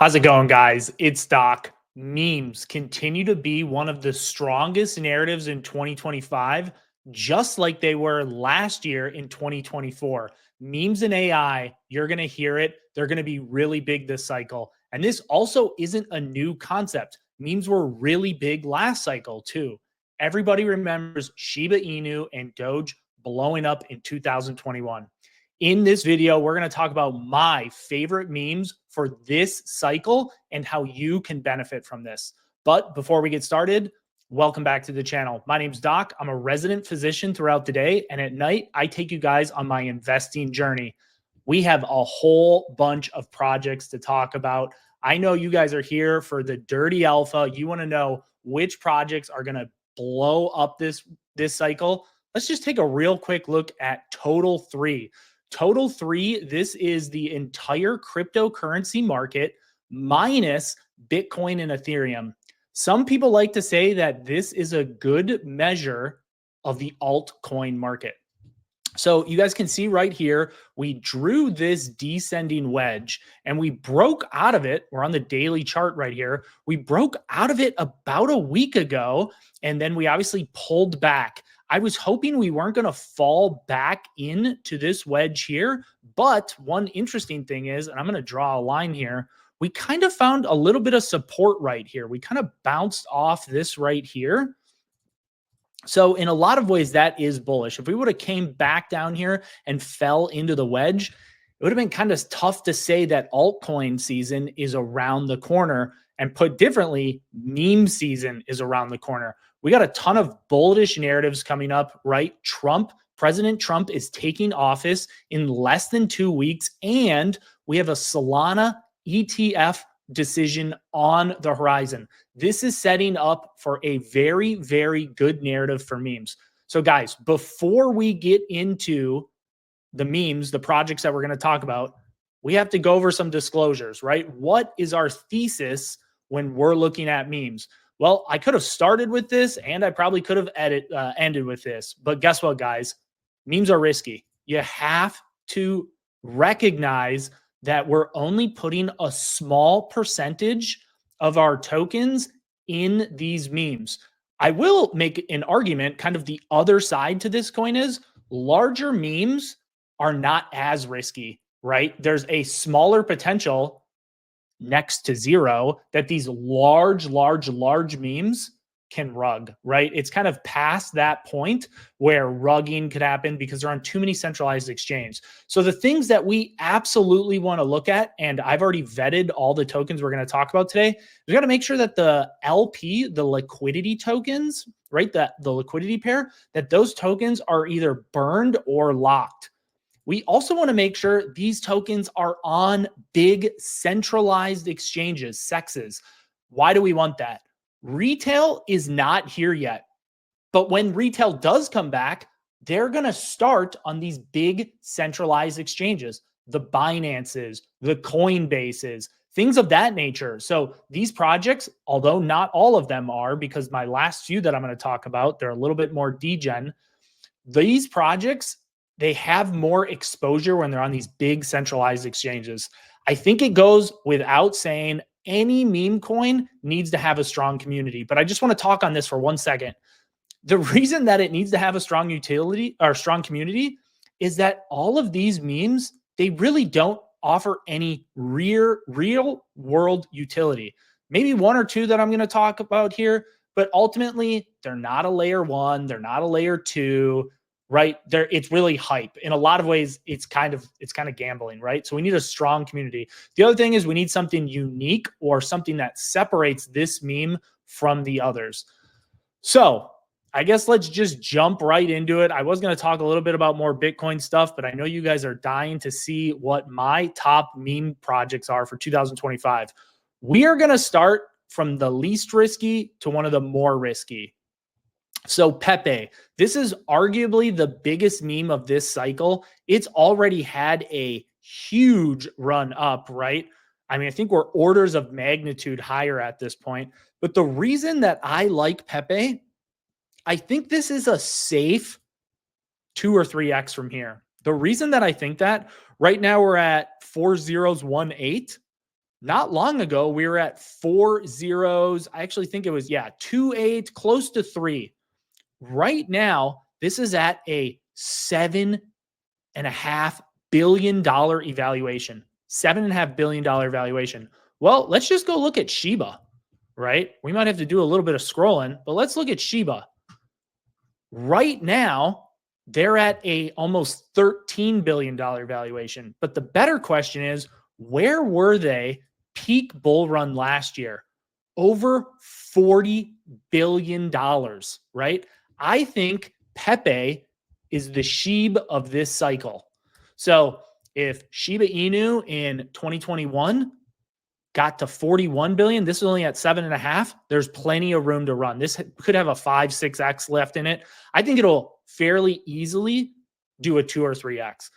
How's it going, guys? It's Doc. Memes continue to be one of the strongest narratives in 2025, just like they were last year in 2024. Memes and AI, you're going to hear it. They're going to be really big this cycle. And this also isn't a new concept. Memes were really big last cycle, too. Everybody remembers Shiba Inu and Doge blowing up in 2021. In this video, we're going to talk about my favorite memes for this cycle and how you can benefit from this. But before we get started, welcome back to the channel. My name's Doc. I'm a resident physician throughout the day, and at night, I take you guys on my investing journey. We have a whole bunch of projects to talk about. I know you guys are here for the dirty alpha. You want to know which projects are going to blow up this cycle. Let's just take a real quick look at Total 3. Total 3, this is the entire cryptocurrency market minus Bitcoin and Ethereum. Some people like to say that this is a good measure of the altcoin market. So you guys can see right here, we drew this descending wedge and we broke out of it. We're on the daily chart right here. We broke out of it about a week ago, and then we obviously pulled back. I was hoping we weren't going to fall back into this wedge here, but one interesting thing is, and I'm going to draw a line here, we kind of found a little bit of support right here. We kind of bounced off this right here. So in a lot of ways, that is bullish. If we would have came back down here and fell into the wedge, it would have been kind of tough to say that altcoin season is around the corner. And put differently, meme season is around the corner. We got a ton of bullish narratives coming up, right? President Trump is taking office in less than 2 weeks, and we have a Solana ETF decision on the horizon. This is setting up for a very, very good narrative for memes. So guys, before we get into the memes, the projects that we're going to talk about, we have to go over some disclosures, right? What is our thesis when we're looking at memes? Well, I could have started with this and I probably could have ended with this, but guess what, guys? Memes are risky. You have to recognize that we're only putting a small percentage of our tokens in these memes. I will make an argument, kind of the other side to this coin is larger memes are not as risky, right? There's a smaller potential next to zero that these large memes can rug, right? It's kind of past that point where rugging could happen because they're on too many centralized exchanges. So the things that we absolutely want to look at, and I've already vetted all the tokens we're going to talk about today, we got to make sure that the LP, the liquidity tokens, right, the liquidity pair, that those tokens are either burned or locked. We also want to make sure these tokens are on big centralized exchanges, sexes. Why do we want that? Retail is not here yet, but when retail does come back, they're going to start on these big centralized exchanges, the Binances, the Coinbases, things of that nature. So these projects, although not all of them are, because my last few that I'm going to talk about, they're a little bit more degen. These projects, they have more exposure when they're on these big centralized exchanges. I think it goes without saying any meme coin needs to have a strong community, but I just want to talk on this for 1 second. The reason that it needs to have a strong utility or strong community is that all of these memes, they really don't offer any real world utility. Maybe one or two that I'm going to talk about here, but ultimately they're not a layer 1, they're not a layer 2. Right there, it's really hype. In a lot of ways, it's kind of gambling, right? So we need a strong community. The other thing is we need something unique or something that separates this meme from the others. So I guess let's just jump right into it. I was going to talk a little bit about more Bitcoin stuff, but I know you guys are dying to see what my top meme projects are for 2025. We are going to start from the least risky to one of the more risky. So Pepe, this is arguably the biggest meme of this cycle. It's already had a huge run up, right? I mean, I think we're orders of magnitude higher at this point. But the reason that I like Pepe, I think this is a safe 2 or 3x from here. The reason that I think that right now we're at 4018. Not long ago, we were at 4 zeros. I actually think it was, 2.8, close to 3. Right now, this is at a $7.5 billion evaluation. $7.5 billion valuation. Well, let's just go look at Shiba, right? We might have to do a little bit of scrolling, but let's look at Shiba. Right now, they're at a almost $13 billion valuation. But the better question is, where were they peak bull run last year? Over $40 billion, right? I think Pepe is the Sheeb of this cycle. So if Shiba Inu in 2021 got to 41 billion, this is only at 7.5. There's plenty of room to run. This could have a 5-6x left in it. I think it'll fairly easily do a 2 or 3x.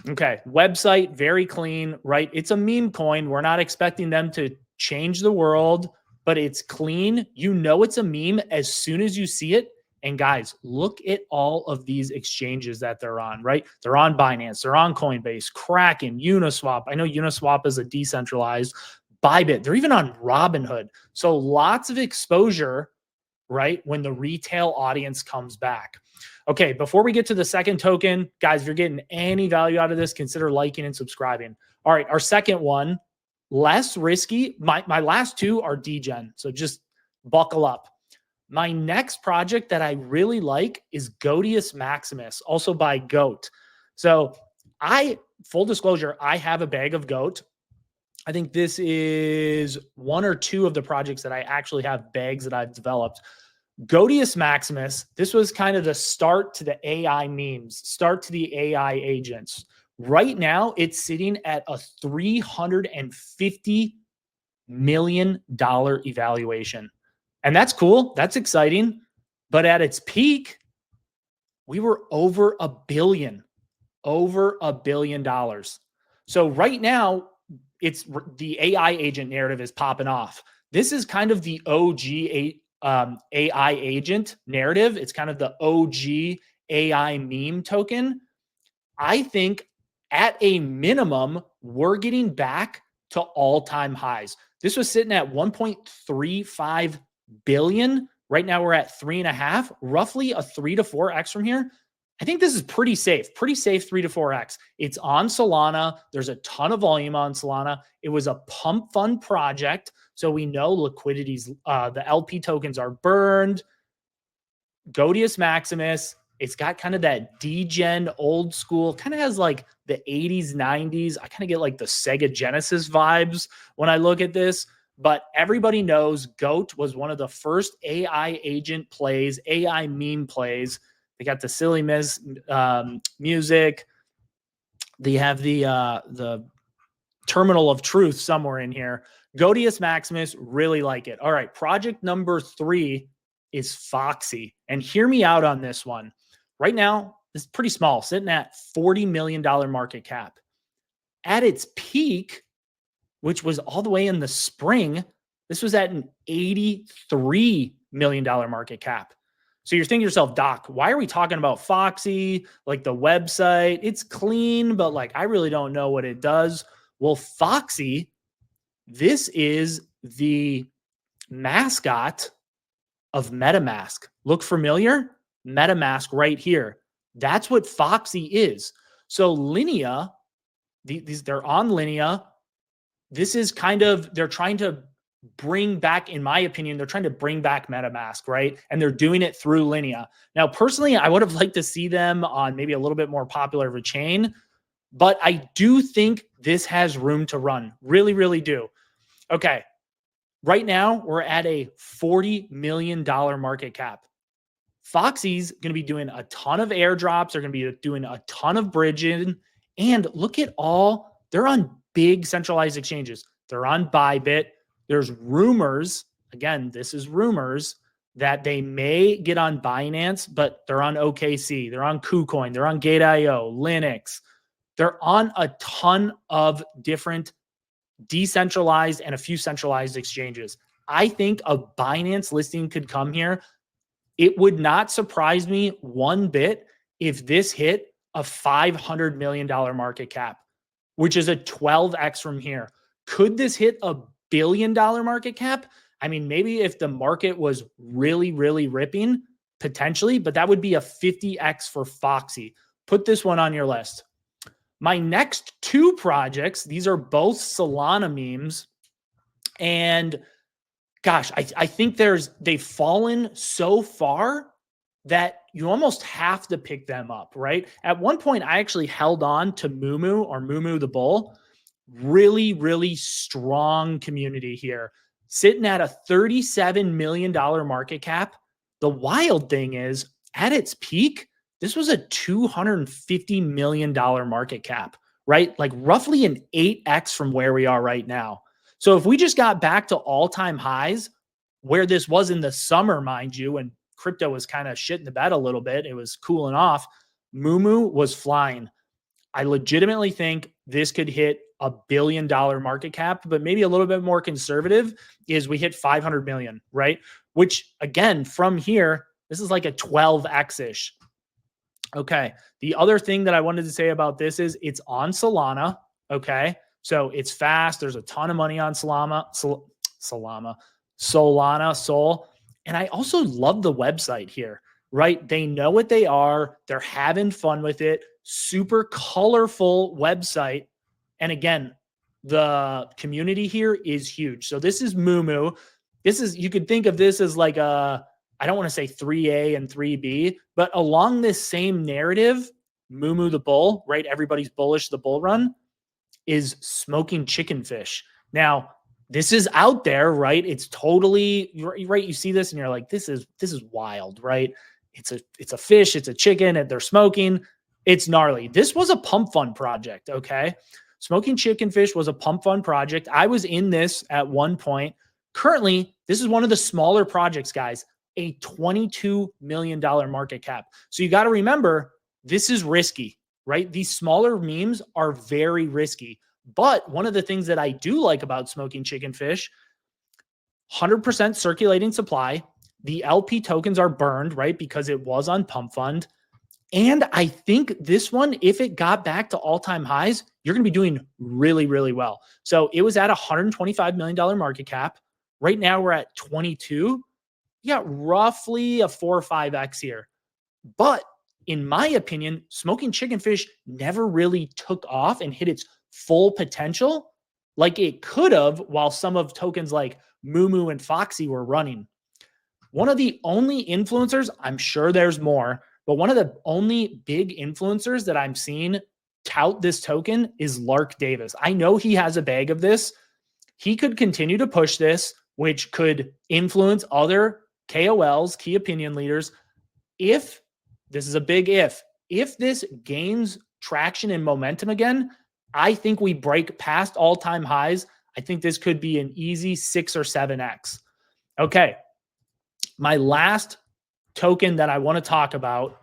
Okay, website, very clean, right? It's a meme coin. We're not expecting them to change the world, but it's clean. You know it's a meme as soon as you see it. And guys, look at all of these exchanges that they're on, right? They're on Binance, they're on Coinbase, Kraken, Uniswap. I know Uniswap is a decentralized. Bybit, they're even on Robinhood. So lots of exposure, right, when the retail audience comes back. Okay, before we get to the second token, guys, if you're getting any value out of this, consider liking and subscribing. All right, our second one, less risky. My last two are degen, so just buckle up. My next project that I really like is Goatseus Maximus, also by Goat. So full disclosure, I have a bag of Goat. I think this is one or two of the projects that I actually have bags that I've developed. Goatseus Maximus, this was kind of the start to the AI memes, start to the AI agents. Right now, it's sitting at a $350 million evaluation. And that's cool. That's exciting. But at its peak, we were over $1 billion. Over $1 billion. So right now, it's the AI agent narrative is popping off. This is kind of the OG AI agent narrative. It's kind of the OG AI meme token. I think at a minimum, we're getting back to all-time highs. This was sitting at 1.35 billion. Right now we're at 3.5, roughly a 3 to 4x from here. I think this is pretty safe 3 to 4x. It's on Solana. There's a ton of volume on Solana. It was a pump fund project. So we know liquidities, the LP tokens are burned. Goatseus Maximus, it's got kind of that degen old school, kind of has like the 80s, 90s. I kind of get like the Sega Genesis vibes when I look at this. But everybody knows Goat was one of the first AI agent plays, AI meme plays. They got the silly music. They have the terminal of truth somewhere in here. Goatseus Maximus, really like it. All right, project number 3 is Foxy. And hear me out on this one. Right now, this is pretty small, sitting at $40 million market cap. At its peak, which was all the way in the spring, this was at an $83 million market cap. So you're thinking to yourself, Doc, why are we talking about Foxy? Like the website, it's clean, but like I really don't know what it does. Well, Foxy, this is the mascot of MetaMask. Look familiar? MetaMask right here. That's what Foxy is. So Linea, they're on Linea. This is kind of, they're trying to bring back, in my opinion, they're trying to bring back MetaMask, right? And they're doing it through Linea. Now, personally, I would have liked to see them on maybe a little bit more popular of a chain, but I do think this has room to run. Really, really do. Okay. Right now, we're at a $40 million market cap. Foxy's going to be doing a ton of airdrops. They're going to be doing a ton of bridging. And look at they're on big centralized exchanges. They're on Bybit. There's rumors, again, this is rumors, that they may get on Binance, but they're on OKC. They're on KuCoin. They're on Gate.io, Linux. They're on a ton of different decentralized and a few centralized exchanges. I think a Binance listing could come here. It would not surprise me one bit if this hit a $500 million market cap, which is a 12x from here. Could this hit $1 billion market cap? I mean, maybe if the market was really, really ripping, potentially, but that would be a 50x for Foxy. Put this one on your list. My next two projects, these are both Solana memes. And gosh, I think they've fallen so far that you almost have to pick them up, right? At one point, I actually held on to Mumu or Mumu the Bull. Really, really strong community here, sitting at a $37 million market cap. The wild thing is, at its peak, this was a $250 million market cap, right? Like roughly an 8x from where we are right now. So if we just got back to all-time highs, where this was in the summer, mind you, when crypto was kind of shitting the bed a little bit, it was cooling off, Mumu was flying. I legitimately think this could hit $1 billion market cap, but maybe a little bit more conservative is we hit 500 million, right? Which again, from here, this is like a 12x-ish. Okay. The other thing that I wanted to say about this is it's on Solana. Okay. So it's fast. There's a ton of money on Solana, Sol. And I also love the website here, right? They know what they are. They're having fun with it. Super colorful website. And again, the community here is huge. So this is Mumu. You could think of this as like I don't want to say 3A and 3B, but along this same narrative, Mumu the Bull, right? Everybody's bullish the bull run, is smoking chicken fish. Now, this is out there, right? It's totally right. You see this and you're like, this is wild, right? It's a fish, it's a chicken, and they're smoking. It's gnarly. This was a pump fund project, okay? Smoking chicken fish was a pump fund project. I was in this at one point. Currently, this is one of the smaller projects, guys, a $22 million market cap. So you got to remember, this is risky, right? These smaller memes are very risky. But one of the things that I do like about smoking chicken fish, 100% circulating supply. The LP tokens are burned, right? Because it was on pump fund. And I think this one, if it got back to all-time highs, you're going to be doing really, really well. So it was at $125 million market cap. Right now we're at 22. Yeah, roughly a 4 or 5x here. But in my opinion, smoking chicken fish never really took off and hit its full potential like it could have, while some of tokens like Mumu and Foxy were running. One of the only influencers, I'm sure there's more, but one of the only big influencers that I'm seeing tout this token is Lark Davis. I know he has a bag of this. He could continue to push this, which could influence other KOLs, key opinion leaders. If this is a big if this gains traction and momentum again, I think we break past all-time highs. I think this could be an easy 6 or 7x. Okay. My last token that I want to talk about,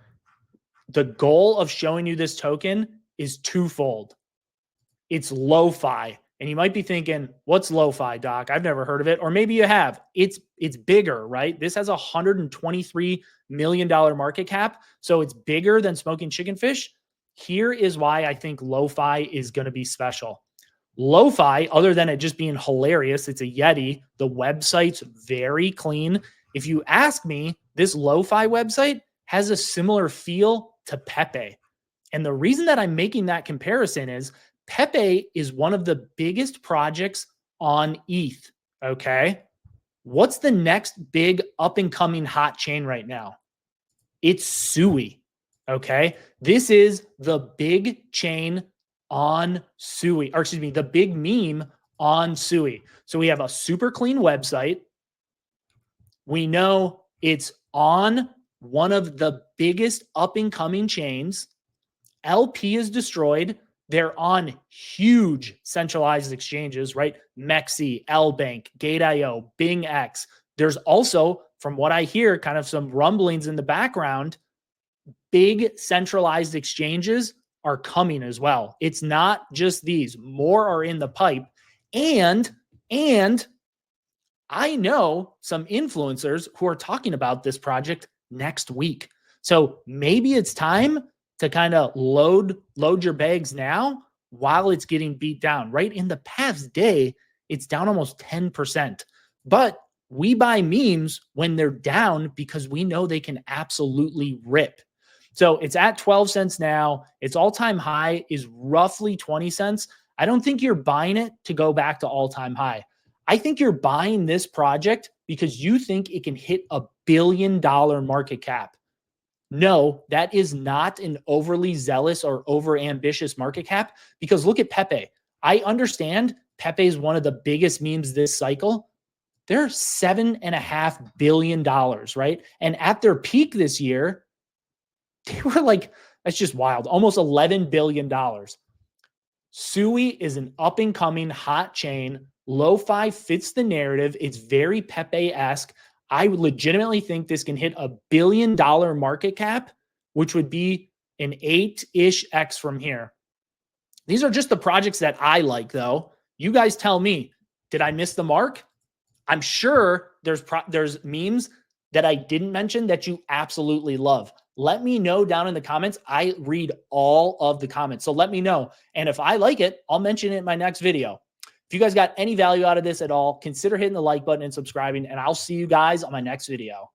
the goal of showing you this token is twofold. It's lo-fi. And you might be thinking, what's lo-fi, Doc? I've never heard of it. Or maybe you have. It's bigger, right? This has a $123 million market cap. So it's bigger than smoking chicken fish. Here is why I think lo-fi is going to be special. Lo-fi, other than it just being hilarious, it's a Yeti. The website's very clean. If you ask me, this lo-fi website has a similar feel to Pepe. And the reason that I'm making that comparison is Pepe is one of the biggest projects on ETH, okay? What's the next big up-and-coming hot chain right now? It's Sui, okay? This is the big chain on Sui, or excuse me, the big meme on Sui. So we have a super clean website. We know it's on one of the biggest up-and-coming chains. LP is destroyed. They're on huge centralized exchanges, right? Mexi, LBank, Gate.io, BingX. There's also, from what I hear, kind of some rumblings in the background, big centralized exchanges are coming as well. It's not just these. More are in the pipe. And I know some influencers who are talking about this project next week. So maybe it's time to kind of load your bags now, while it's getting beat down, right? In the past day, it's down almost 10%. But we buy memes when they're down because we know they can absolutely rip. So it's at 12 cents now. Its all-time high is roughly 20 cents. I don't think you're buying it to go back to all-time high. I think you're buying this project because you think it can hit $1 billion market cap. No, that is not an overly zealous or over ambitious market cap, because look at Pepe. I understand Pepe is one of the biggest memes this cycle. They're $7.5 billion, right? And at their peak this year, they were like, that's just wild, almost $11 billion. Sui is an up and coming hot chain. Lo-fi fits the narrative. It's very Pepe-esque. I legitimately think this can hit $1 billion market cap, which would be an 8-ish X from here. These are just the projects that I like, though. You guys tell me, did I miss the mark? I'm sure there's memes that I didn't mention that you absolutely love. Let me know down in the comments. I read all of the comments, so let me know. And if I like it, I'll mention it in my next video. If you guys got any value out of this at all, consider hitting the like button and subscribing, and I'll see you guys on my next video.